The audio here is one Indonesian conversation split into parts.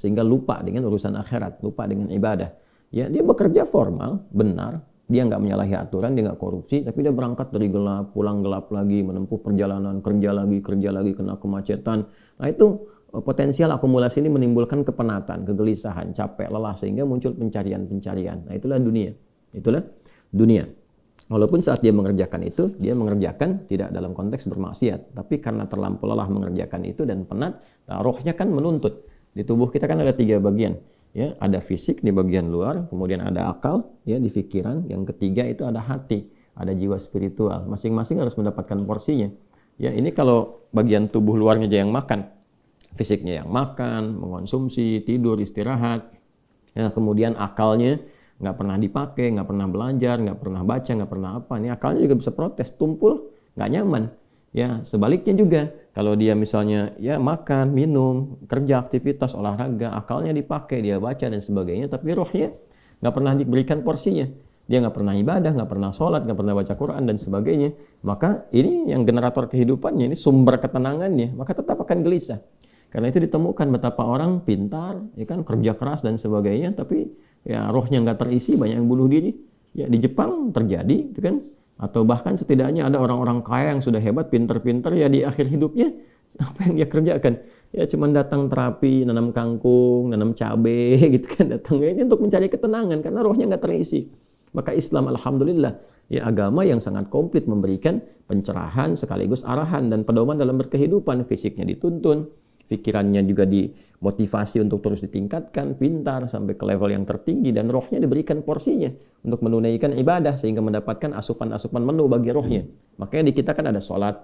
sehingga lupa dengan urusan akhirat, lupa dengan ibadah. Ya, dia bekerja formal, benar, dia nggak menyalahi aturan, dia nggak korupsi, tapi dia berangkat dari gelap, pulang gelap lagi, menempuh perjalanan, kerja lagi, kena kemacetan. Nah itu potensial akumulasi ini menimbulkan kepenatan, kegelisahan, capek, lelah, sehingga muncul pencarian-pencarian. Nah itulah dunia. Walaupun saat dia mengerjakan itu, dia mengerjakan tidak dalam konteks bermaksiat, tapi karena terlampau lelah mengerjakan itu dan penat, nah, rohnya kan menuntut. Di tubuh kita kan ada 3 bagian, ya, ada fisik di bagian luar, kemudian ada akal, ya, di pikiran, yang ketiga itu ada hati, ada jiwa spiritual. Masing-masing harus mendapatkan porsinya. Ya, ini kalau bagian tubuh luarnya aja yang makan, fisiknya yang makan, mengonsumsi, tidur, istirahat, ya, kemudian akalnya nggak pernah dipakai, nggak pernah belajar, nggak pernah baca, nggak pernah apa. Ini akalnya juga bisa protes, tumpul, nggak nyaman. Ya, sebaliknya juga, kalau dia misalnya ya makan, minum, kerja, aktivitas, olahraga, akalnya dipakai, dia baca dan sebagainya, tapi rohnya nggak pernah diberikan porsinya. Dia nggak pernah ibadah, nggak pernah sholat, nggak pernah baca Quran dan sebagainya. Maka ini yang generator kehidupannya, ini sumber ketenangannya, maka tetap akan gelisah. Karena itu ditemukan betapa orang pintar, ya kan, kerja keras dan sebagainya, tapi ya rohnya nggak terisi, banyak yang bunuh diri. Ya di Jepang terjadi, itu kan. Atau bahkan setidaknya ada orang-orang kaya yang sudah hebat, pinter-pinter, ya di akhir hidupnya apa yang dia kerjakan? Ya cuma datang terapi, nanam kangkung, nanam cabai, gitu kan, datangnya ini untuk mencari ketenangan karena rohnya nggak terisi. Maka Islam, alhamdulillah, ya agama yang sangat komplit, memberikan pencerahan sekaligus arahan dan pedoman dalam berkehidupan. Fisiknya dituntun, pikirannya juga dimotivasi untuk terus ditingkatkan, pintar sampai ke level yang tertinggi, dan rohnya diberikan porsinya untuk menunaikan ibadah sehingga mendapatkan asupan-asupan menu bagi rohnya. Makanya di kita kan ada sholat,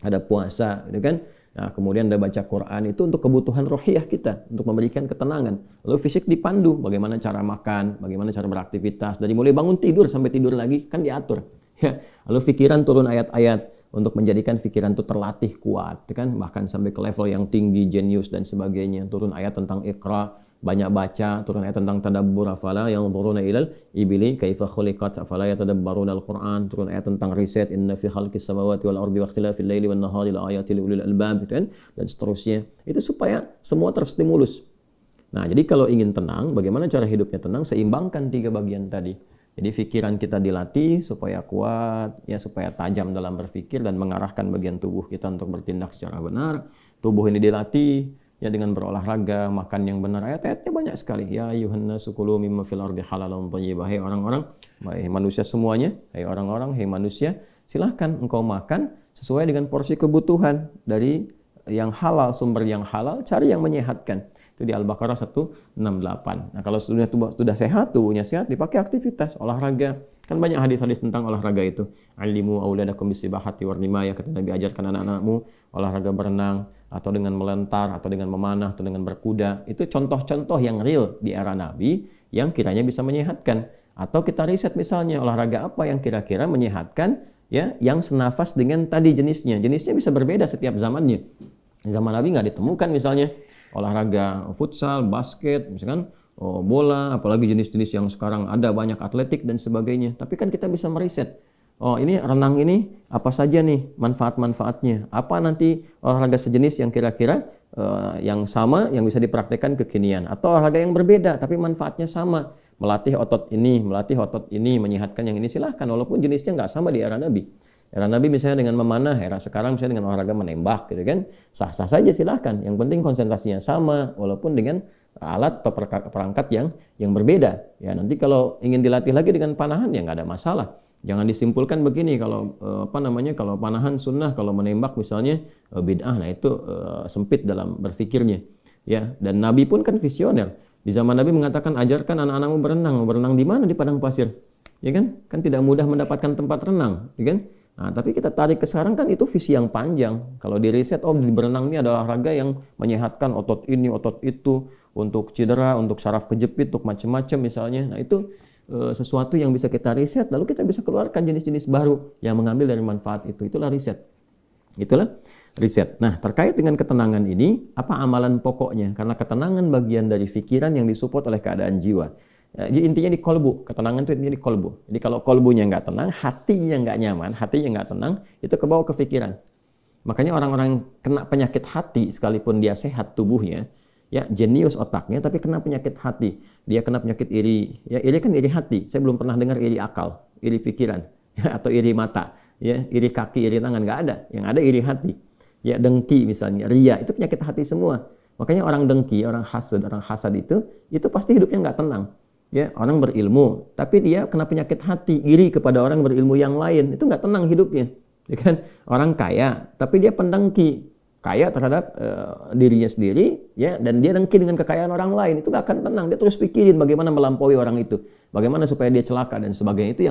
ada puasa, gitu kan? Nah, kemudian ada baca Quran, itu untuk kebutuhan rohiyah kita, untuk memberikan ketenangan. Lalu fisik dipandu, bagaimana cara makan, bagaimana cara beraktivitas, dari mulai bangun tidur sampai tidur lagi kan diatur. Ya, lalu pikiran turun ayat-ayat untuk menjadikan pikiran itu terlatih kuat, kan, bahkan sampai ke level yang tinggi, jenius dan sebagainya. Turun ayat tentang Iqra, banyak baca, turun ayat tentang tadabbur, afala yanzuruna ilal ibili kaifa khuliqat afala yatadabbaruna al-Qur'an, turun ayat tentang riset, inna fi khalqis samawati wal ardi wa ikhtilafil laili wan nahari la ayatil liulil albab, kan, dan seterusnya. Itu supaya semua terstimulus. Nah, jadi kalau ingin tenang, bagaimana cara hidupnya tenang? Seimbangkan 3 bagian tadi. Jadi pikiran kita dilatih supaya kuat, ya, supaya tajam dalam berpikir dan mengarahkan bagian tubuh kita untuk bertindak secara benar. Tubuh ini dilatih ya dengan berolahraga, makan yang benar. Ayat-ayatnya banyak sekali. Ya ayyuhan nasu kulu mimma fil ardi halalan thayyibah. Hai orang-orang, hai manusia semuanya, hai orang-orang, hai manusia, silahkan engkau makan sesuai dengan porsi kebutuhan dari yang halal, sumber yang halal, cari yang menyehatkan. Itu di Al-Baqarah 168. Nah, kalau sudah sehat, tubuhnya sehat, dipakai aktivitas, olahraga. Kan banyak hadis-hadis tentang olahraga itu. Alimu auladakum bisibahati warnimaya, kata Nabi, ajarkan anak-anakmu olahraga berenang, atau dengan melentar, atau dengan memanah, atau dengan berkuda. Itu contoh-contoh yang real di era Nabi yang kiranya bisa menyehatkan. Atau kita riset misalnya olahraga apa yang kira-kira menyehatkan, ya, yang senafas dengan tadi jenisnya. Jenisnya bisa berbeda setiap zamannya. Zaman Nabi nggak ditemukan misalnya olahraga futsal, basket, misalkan bola, apalagi jenis-jenis yang sekarang ada banyak, atletik dan sebagainya. Tapi kan kita bisa meriset. Oh, ini renang ini apa saja nih manfaat-manfaatnya? Apa nanti olahraga sejenis yang kira-kira yang sama yang bisa dipraktekkan kekinian, atau olahraga yang berbeda tapi manfaatnya sama. Melatih otot ini, menyehatkan yang ini, silahkan walaupun jenisnya nggak sama di era Nabi. Era Nabi misalnya dengan memanah, era sekarang misalnya dengan olahraga menembak, gitu kan, sah-sah saja silahkan. Yang penting konsentrasinya sama, walaupun dengan alat atau perangkat yang berbeda. Ya nanti kalau ingin dilatih lagi dengan panahan ya nggak ada masalah. Jangan disimpulkan begini, kalau kalau panahan sunnah, kalau menembak misalnya bid'ah, nah itu sempit dalam berpikirnya. Ya, dan Nabi pun kan visioner. Di zaman Nabi mengatakan, ajarkan anak-anakmu berenang. Berenang di mana? Di padang pasir. Ya kan? Kan tidak mudah mendapatkan tempat renang, ya kan? Nah, tapi kita tarik ke sekarang kan itu visi yang panjang. Kalau di riset, di berenang ini ada olahraga yang menyehatkan otot ini, otot itu, untuk cedera, untuk saraf kejepit, untuk macam-macam misalnya. Nah, itu sesuatu yang bisa kita riset, lalu kita bisa keluarkan jenis-jenis baru yang mengambil dari manfaat itu. Itulah riset. Nah, terkait dengan ketenangan ini, apa amalan pokoknya? Karena ketenangan bagian dari pikiran yang disupport oleh keadaan jiwa. Intinya di kolbu, ketenangan itu intinya di kolbu. Jadi kalau kolbunya nggak tenang, hatinya nggak nyaman, hatinya nggak tenang, itu kebawa ke pikiran. Makanya orang-orang yang kena penyakit hati, sekalipun dia sehat tubuhnya, ya jenius otaknya tapi kena penyakit hati. Dia kena penyakit iri. Ya, iri kan iri hati. Saya belum pernah dengar iri akal, iri pikiran, ya, atau iri mata, ya, iri kaki, iri tangan, nggak ada. Yang ada iri hati. Ya, dengki misalnya, ria, itu penyakit hati semua. Makanya orang dengki, orang hasad itu pasti hidupnya nggak tenang. Ya, orang berilmu, tapi dia kena penyakit hati, iri kepada orang berilmu yang lain, itu nggak tenang hidupnya. Ya kan? Orang kaya, tapi dia pendengki, kaya terhadap dirinya sendiri, ya, dan dia dengki dengan kekayaan orang lain, itu nggak akan tenang. Dia terus pikirin bagaimana melampaui orang itu, bagaimana supaya dia celaka dan sebagainya. Itu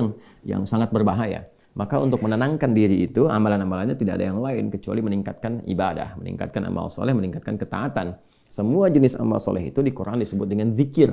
yang sangat berbahaya. Maka untuk menenangkan diri itu, amalan-amalannya tidak ada yang lain kecuali meningkatkan ibadah, meningkatkan amal soleh, meningkatkan ketaatan. Semua jenis amal soleh itu di Quran disebut dengan zikir.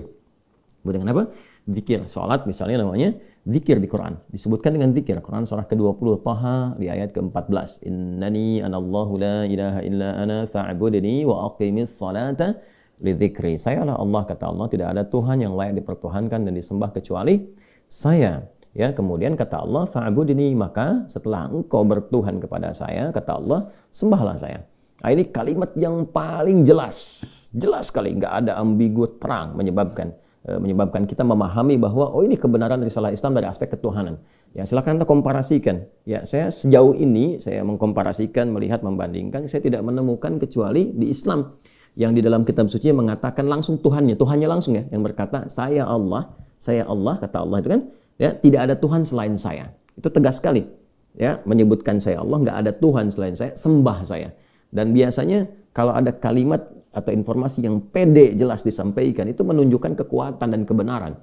Disebut dengan apa? Zikir. Salat misalnya namanya zikir di Quran. Disebutkan dengan zikir. Quran surah ke-20 Taha di ayat ke-14. Innani anallahu la ilaha illa ana fa'budni wa aqimis salata lidzikri. Sayalah Allah, kata Allah, tidak ada Tuhan yang layak dipertuhankan dan disembah kecuali saya. Ya, kemudian kata Allah, fa'budni, maka setelah engkau bertuhan kepada saya, kata Allah, sembahlah saya. Nah, ini kalimat yang paling jelas sekali, nggak ada ambigu, terang, menyebabkan kita memahami bahwa ini kebenaran risalah Islam dari aspek ketuhanan. Ya, silakan Anda komparasikan. Ya, saya sejauh ini saya mengkomparasikan, melihat, membandingkan, saya tidak menemukan kecuali di Islam yang di dalam kitab suci mengatakan langsung Tuhannya langsung, ya, yang berkata saya Allah, kata Allah itu kan. Ya, tidak ada Tuhan selain saya. Itu tegas sekali. Ya, menyebutkan saya Allah, nggak ada Tuhan selain saya, sembah saya. Dan biasanya kalau ada kalimat atau informasi yang pede jelas disampaikan, itu menunjukkan kekuatan dan kebenaran.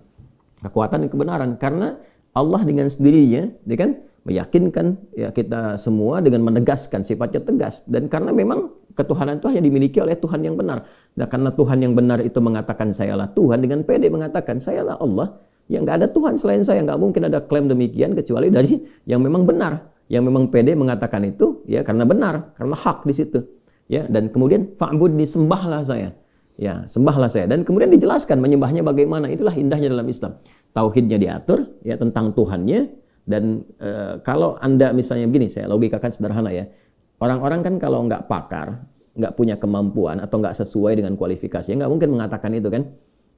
Kekuatan dan kebenaran karena Allah dengan sendirinya, dia kan meyakinkan ya kita semua dengan menegaskan sifatnya tegas, dan karena memang ketuhanan itu hanya dimiliki oleh Tuhan yang benar. Nah, karena Tuhan yang benar itu mengatakan sayalah Tuhan, dengan pede mengatakan sayalah Allah. Ya, nggak ada Tuhan selain saya, nggak mungkin ada klaim demikian kecuali dari yang memang benar, yang memang pede mengatakan itu, ya karena benar, karena hak di situ, ya. Dan kemudian fa'budni, sembahlah saya, ya sembahlah saya. Dan kemudian dijelaskan menyembahnya bagaimana. Itulah indahnya dalam Islam. Tauhidnya diatur, ya, tentang Tuhannya. Dan kalau Anda misalnya begini, saya logikakan sederhana, ya. Orang-orang kan kalau nggak pakar, nggak punya kemampuan atau nggak sesuai dengan kualifikasi, nggak mungkin mengatakan itu kan.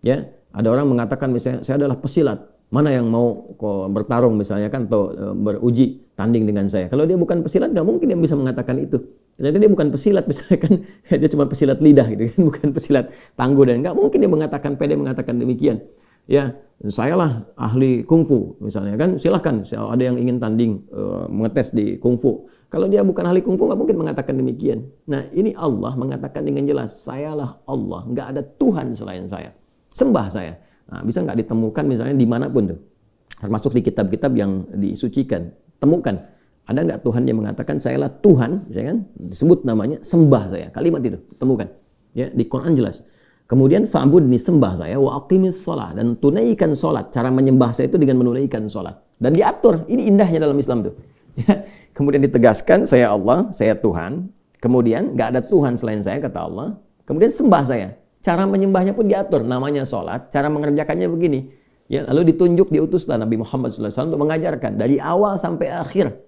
Ya, ada orang mengatakan misalnya saya adalah pesilat, mana yang mau bertarung misalnya kan, atau beruji tanding dengan saya. Kalau dia bukan pesilat, nggak mungkin dia bisa mengatakan itu. Ternyata dia bukan pesilat misalnya kan, dia cuma pesilat lidah gitu kan, bukan pesilat tangguh, dan nggak mungkin dia mengatakan pede mengatakan demikian. Ya, sayalah ahli kungfu misalnya kan, silahkan ada yang ingin tanding mengetes di kungfu. Kalau dia bukan ahli kungfu nggak mungkin mengatakan demikian. Nah, ini Allah mengatakan dengan jelas, sayalah Allah, nggak ada Tuhan selain saya. Sembah saya. Nah, bisa nggak ditemukan misalnya dimanapun tuh, termasuk di kitab-kitab yang disucikan, temukan ada nggak Tuhan yang mengatakan sayalah Tuhan, ya kan? Disebut namanya, sembah saya. Kalimat itu temukan, ya, di Quran jelas. Kemudian fa'budni, sembah saya, wa aqimis shalah, dan tunaikan salat. Cara menyembah saya itu dengan menunaikan salat, dan diatur. Ini indahnya dalam Islam tuh. Ya. Kemudian ditegaskan saya Allah, saya Tuhan. Kemudian nggak ada Tuhan selain saya, kata Allah. Kemudian sembah saya. Cara menyembahnya pun diatur, namanya sholat, cara mengerjakannya begini. Ya, lalu ditunjuk, diutuslah Nabi Muhammad SAW untuk mengajarkan dari awal sampai akhir,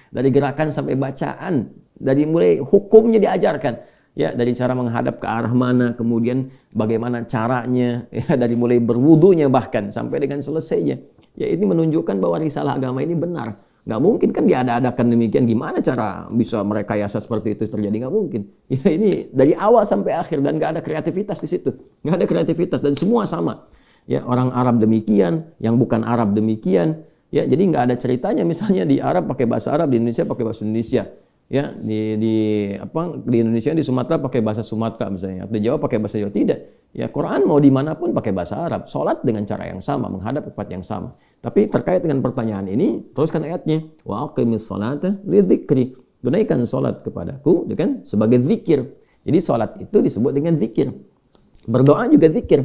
dari gerakan sampai bacaan, dari mulai hukumnya diajarkan. Ya, dari cara menghadap ke arah mana, kemudian bagaimana caranya, ya, dari mulai berwudunya bahkan sampai dengan selesainya. Ya, ini menunjukkan bahwa risalah agama ini benar. Nggak mungkin kan diada-adakan demikian. Gimana cara bisa merekayasa seperti itu terjadi? Nggak mungkin. Ya, ini dari awal sampai akhir, dan nggak ada kreativitas di situ. Nggak ada kreativitas, dan semua sama. Ya, orang Arab demikian, yang bukan Arab demikian. Ya, jadi nggak ada ceritanya misalnya di Arab pakai bahasa Arab, di Indonesia pakai bahasa Indonesia. Ya, di Indonesia, di Sumatera pakai bahasa Sumatera misalnya, atau di Jawa pakai bahasa Jawa. Tidak. Ya, Quran mau dimanapun pakai bahasa Arab. Sholat dengan cara yang sama, menghadap ke tempat yang sama. Tapi terkait dengan pertanyaan ini, teruskan ayatnya. Wa aqimis sholata lidzikri. Tunaikan sholat kepadaku, kan, sebagai zikir. Jadi sholat itu disebut dengan zikir. Berdoa juga zikir.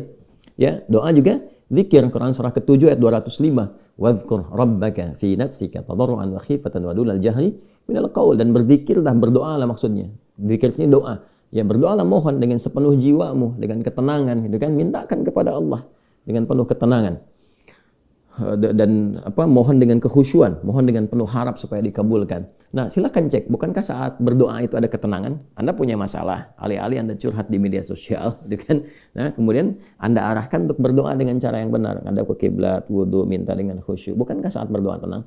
Ya, doa juga zikir. Quran surah ke-7 ayat 205. Wadhkur rabbaka fi nafsika tadarruan wa khifatan wa dunal jahri minal qaul. Dan berzikirlah, berdoalah maksudnya. Zikir ini doa. Ya, berdoalah, mohon dengan sepenuh jiwamu, dengan ketenangan, gitu kan, mintakan kepada Allah dengan penuh ketenangan. dan mohon dengan kekhusyuan, mohon dengan penuh harap supaya dikabulkan. Nah, silakan cek, bukankah saat berdoa itu ada ketenangan? Anda punya masalah, alih-alih Anda curhat di media sosial, gitu kan? Nah, kemudian Anda arahkan untuk berdoa dengan cara yang benar. Anda ke kiblat, wudu, minta dengan khusyuk. Bukankah saat berdoa tenang?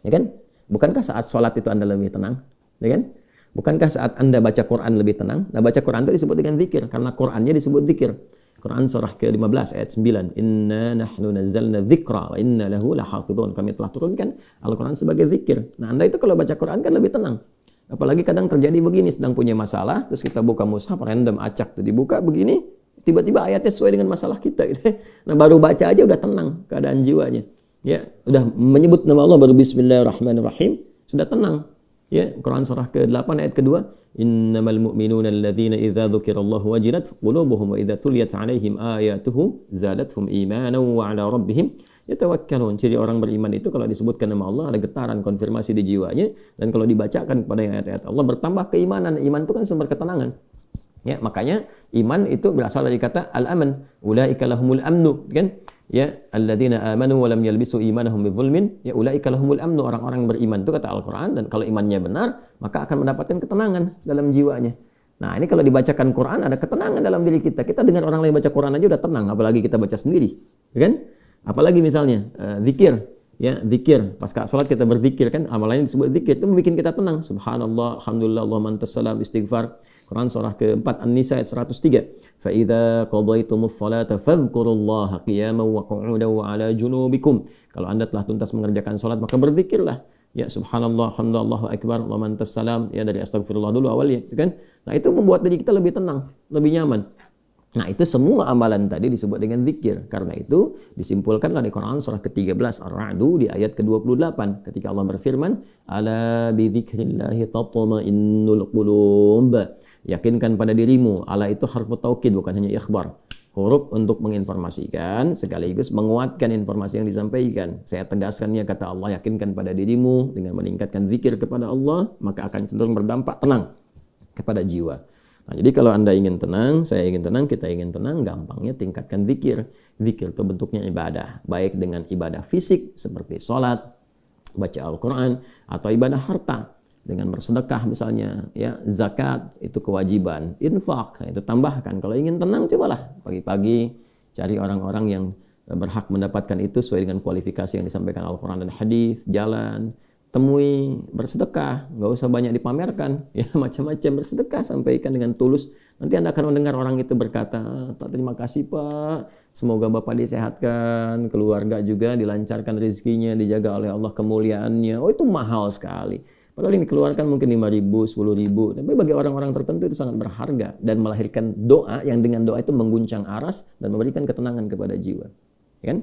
Ya kan? Bukankah saat sholat itu Anda lebih tenang? Ya kan? Bukankah saat Anda baca Quran lebih tenang? Nah, baca Quran itu disebut dengan zikir, karena Qurannya disebut zikir. Quran surah ke-15 ayat 9. Inna nahnu nazzalna dzikra wa inna lahu lahafidhun. Kami telah turunkan Al-Quran sebagai zikir. Nah, Anda itu kalau baca Quran kan lebih tenang. Apalagi kadang terjadi begini, sedang punya masalah, terus kita buka mushaf, random acak tuh dibuka begini, tiba-tiba ayatnya sesuai dengan masalah kita gitu. Nah, baru baca aja udah tenang keadaan jiwanya. Ya, udah menyebut nama Allah baru bismillahirrahmanirrahim, sudah tenang. Ya, Quran surah ke-8 ayat kedua, innamal mu'minuna alladzina idza dzukirallahu wajilat qulubuhum wa idza tuliyat 'alaihim ayatuhu zadatuhum imanan wa 'ala rabbihim yatawakkalun. Ciri orang beriman itu kalau disebutkan nama Allah ada getaran konfirmasi di jiwanya, dan kalau dibacakan kepada ayat-ayat Allah bertambah keimanan. Iman itu kan sumber ketenangan. Ya, makanya iman itu berasal dari kata al-aman. Ulaika lahumul amnu, kan? Ya, alladzina amanu wa lam yalbisu imanahum bidzulmin, ya ulaika lahumul amnu. Orang-orang yang beriman itu kata Al-Qur'an, dan kalau imannya benar, maka akan mendapatkan ketenangan dalam jiwanya. Nah, ini kalau dibacakan Quran ada ketenangan dalam diri kita. Kita dengar orang lain baca Quran aja udah tenang, apalagi kita baca sendiri, ya kan? Apalagi misalnya zikir. Ya, zikir. Pas salat kita berzikir kan, amalannya disebut zikir, itu membuat kita tenang. Subhanallah, alhamdulillah, Allahumma antas salam, istighfar. Quran surah ke-4 An-Nisa ayat 103. Fa idza qadaytumus salata fadhkurullaha qiyaman wa qu'udan wa 'ala junubikum. Kalau Anda telah tuntas mengerjakan salat, maka berzikirlah. Ya, subhanallah, alhamdulillah, Allahu akbar, Allahumma antas salam, ya dari astagfirullah dulu awalnya, kan? Nah, itu membuat diri kita lebih tenang, lebih nyaman. Nah, itu semua amalan tadi disebut dengan zikir. Karena itu disimpulkanlah di Quran surah ke-13 Ar-Ra'du di ayat ke-28 ketika Allah berfirman, ala bi dzikrillahi tatma'innul qulub. Yakinkan pada dirimu. Ala itu harfu taukid, bukan hanya ikhbar. Huruf untuk menginformasikan sekaligus menguatkan informasi yang disampaikan. Saya tegaskannya, kata Allah, yakinkan pada dirimu dengan meningkatkan zikir kepada Allah, maka akan cenderung berdampak tenang kepada jiwa. Nah, jadi kalau Anda ingin tenang, saya ingin tenang, kita ingin tenang, gampangnya tingkatkan zikir. Zikir itu bentuknya ibadah, baik dengan ibadah fisik seperti sholat, baca Al-Quran, atau ibadah harta dengan bersedekah misalnya, ya, zakat itu kewajiban, infak itu tambahkan. Kalau ingin tenang, cobalah pagi-pagi cari orang-orang yang berhak mendapatkan itu sesuai dengan kualifikasi yang disampaikan Al-Quran dan hadis, jalan, temui, bersedekah, nggak usah banyak dipamerkan, ya, macam-macam bersedekah, sampaikan dengan tulus. Nanti Anda akan mendengar orang itu berkata, terima kasih Pak, semoga Bapak disehatkan, keluarga juga dilancarkan rezekinya, dijaga oleh Allah kemuliaannya. Oh, itu mahal sekali. Padahal ini dikeluarkan mungkin 5.000, 10.000, tapi bagi orang-orang tertentu itu sangat berharga dan melahirkan doa yang dengan doa itu mengguncang aras dan memberikan ketenangan kepada jiwa. Ya kan?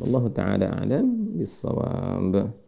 Wallahu ta'ala a'lam bis-shawab.